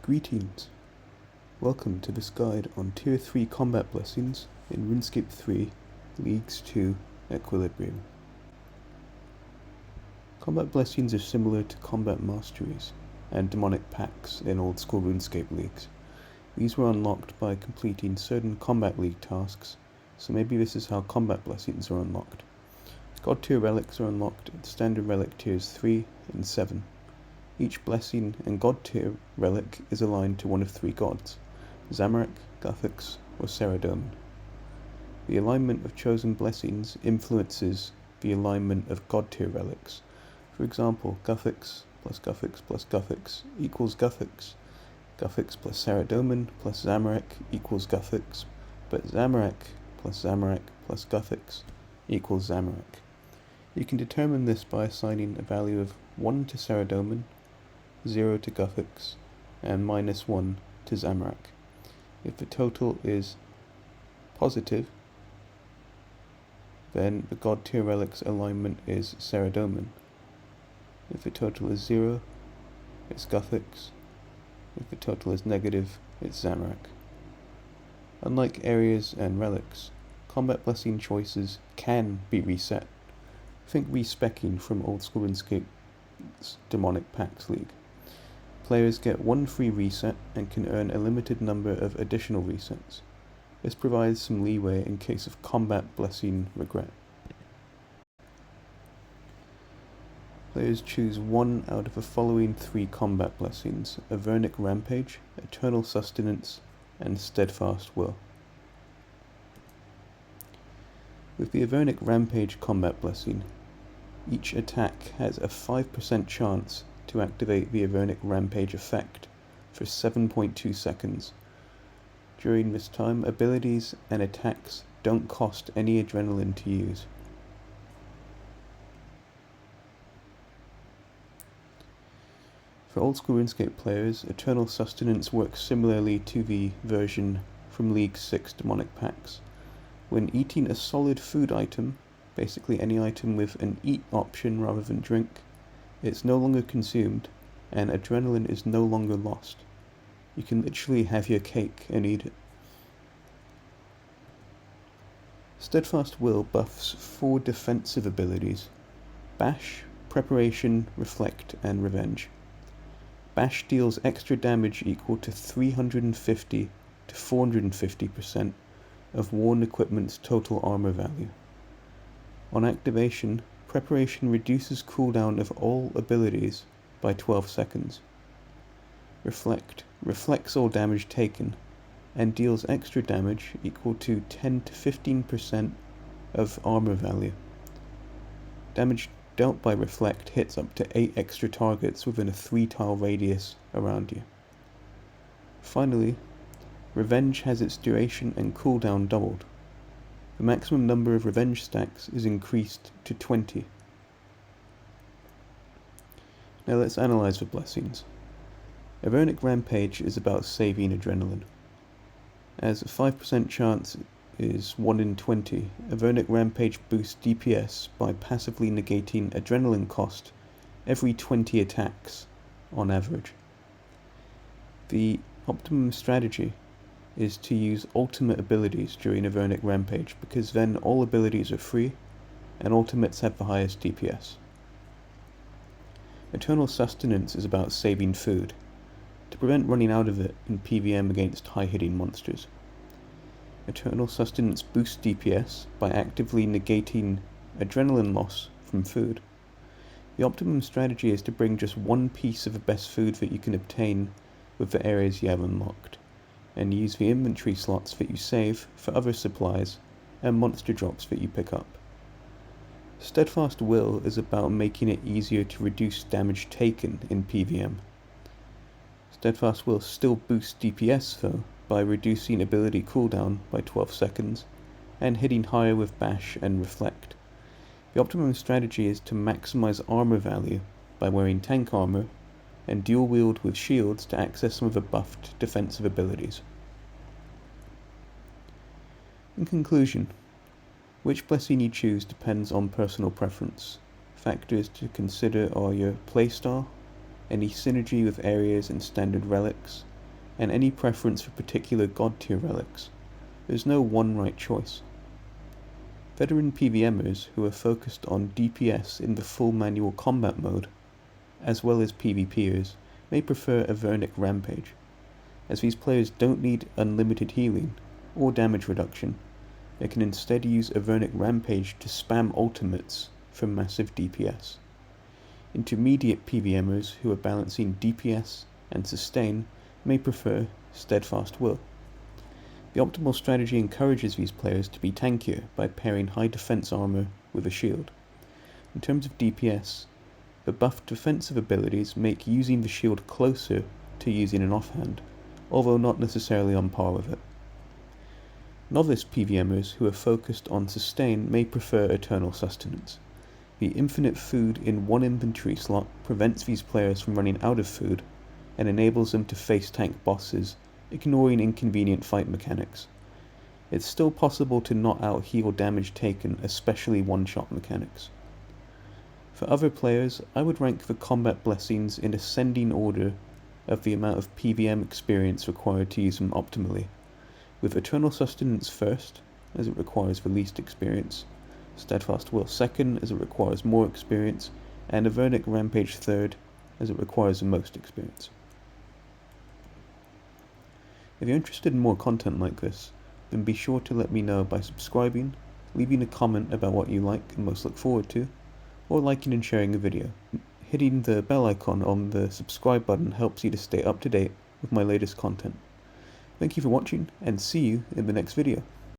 Greetings! Welcome to this guide on Tier 3 combat blessings in RuneScape 3, Leagues 2, Equilibrium. Combat blessings are similar to combat masteries and demonic pacts in old school RuneScape leagues. These were unlocked by completing certain combat league tasks, so maybe this is how combat blessings are unlocked. God tier relics are unlocked at standard relic tiers 3 and 7. Each blessing and god tier relic is aligned to one of three gods: Zamorak, Guthix, or Saradomin. The alignment of chosen blessings influences the alignment of god tier relics. For example, Guthix plus Guthix plus Guthix equals Guthix. Guthix plus Saradomin plus Zamorak equals Guthix, but Zamorak plus Guthix equals Zamorak. You can determine this by assigning a value of 1 to Saradomin, 0 to Guthix, and -1 to Zamorak. If the total is positive, then the god tier relic's alignment is Saradomin. If the total is 0, it's Guthix. If the total is negative, it's Zamorak. Unlike areas and relics, combat blessing choices can be reset. Think respecking from old school RuneScape's Demonic Pacts League. Players get one free reset and can earn a limited number of additional resets. This provides some leeway in case of combat blessing regret. Players choose one out of the following three combat blessings: Avernic Rampage, Eternal Sustenance, and Steadfast Will. With the Avernic Rampage combat blessing, each attack has a 5% chance to activate the Avernic Rampage effect for 7.2 seconds. During this time, abilities and attacks don't cost any adrenaline to use. For old school RuneScape players, Eternal Sustenance works similarly to the version from League 6 Demonic Pacts. When eating a solid food item, basically any item with an eat option rather than drink, it's no longer consumed, and adrenaline is no longer lost. You can literally have your cake and eat it. Steadfast Will buffs 4 defensive abilities: Bash, Preparation, Reflect, and Revenge. Bash deals extra damage equal to 350 to 450% of worn equipment's total armor value. On activation, Preparation reduces cooldown of all abilities by 12 seconds. Reflect reflects all damage taken and deals extra damage equal to 10 to 15% of armor value. Damage dealt by Reflect hits up to 8 extra targets within a 3-tile radius around you. Finally, Revenge has its duration and cooldown doubled. The maximum number of revenge stacks is increased to 20. Now let's analyze the blessings. Avernic Rampage is about saving adrenaline. As a 5% chance is 1 in 20, Avernic Rampage boosts DPS by passively negating adrenaline cost every 20 attacks on average. The optimum strategy is to use ultimate abilities during Avernic Rampage, because then all abilities are free and ultimates have the highest DPS. Eternal Sustenance is about saving food, to prevent running out of it in PvM against high-hitting monsters. Eternal Sustenance boosts DPS by actively negating adrenaline loss from food. The optimum strategy is to bring just one piece of the best food that you can obtain with the areas you have unlocked, and use the inventory slots that you save for other supplies and monster drops that you pick up. Steadfast Will is about making it easier to reduce damage taken in PvM. Steadfast Will still boosts DPS though, by reducing ability cooldown by 12 seconds, and hitting higher with Bash and Reflect. The optimum strategy is to maximize armor value by wearing tank armor and dual wield with shields to access some of the buffed defensive abilities. In conclusion, which blessing you choose depends on personal preference. Factors to consider are your playstyle, any synergy with areas and standard relics, and any preference for particular god tier relics. There's no one right choice. Veteran PVMers who are focused on DPS in the full manual combat mode, as well as PvPers, may prefer Avernic Rampage, as these players don't need unlimited healing or damage reduction. They can instead use Avernic Rampage to spam ultimates for massive DPS. Intermediate PVMers who are balancing DPS and sustain may prefer Steadfast Will. The optimal strategy encourages these players to be tankier by pairing high defense armor with a shield. In terms of DPS, the buffed defensive abilities make using the shield closer to using an offhand, although not necessarily on par with it. Novice PVMers who are focused on sustain may prefer Eternal Sustenance. The infinite food in one inventory slot prevents these players from running out of food and enables them to face tank bosses, ignoring inconvenient fight mechanics. It's still possible to not out heal damage taken, especially one-shot mechanics. For other players, I would rank the combat blessings in ascending order of the amount of PVM experience required to use them optimally, with Eternal Sustenance first, as it requires the least experience, Steadfast Will second, as it requires more experience, and Avernic Rampage third, as it requires the most experience. If you're interested in more content like this, then be sure to let me know by subscribing, leaving a comment about what you like and most look forward to, or liking and sharing a video. Hitting the bell icon on the subscribe button helps you to stay up to date with my latest content. Thank you for watching, and see you in the next video.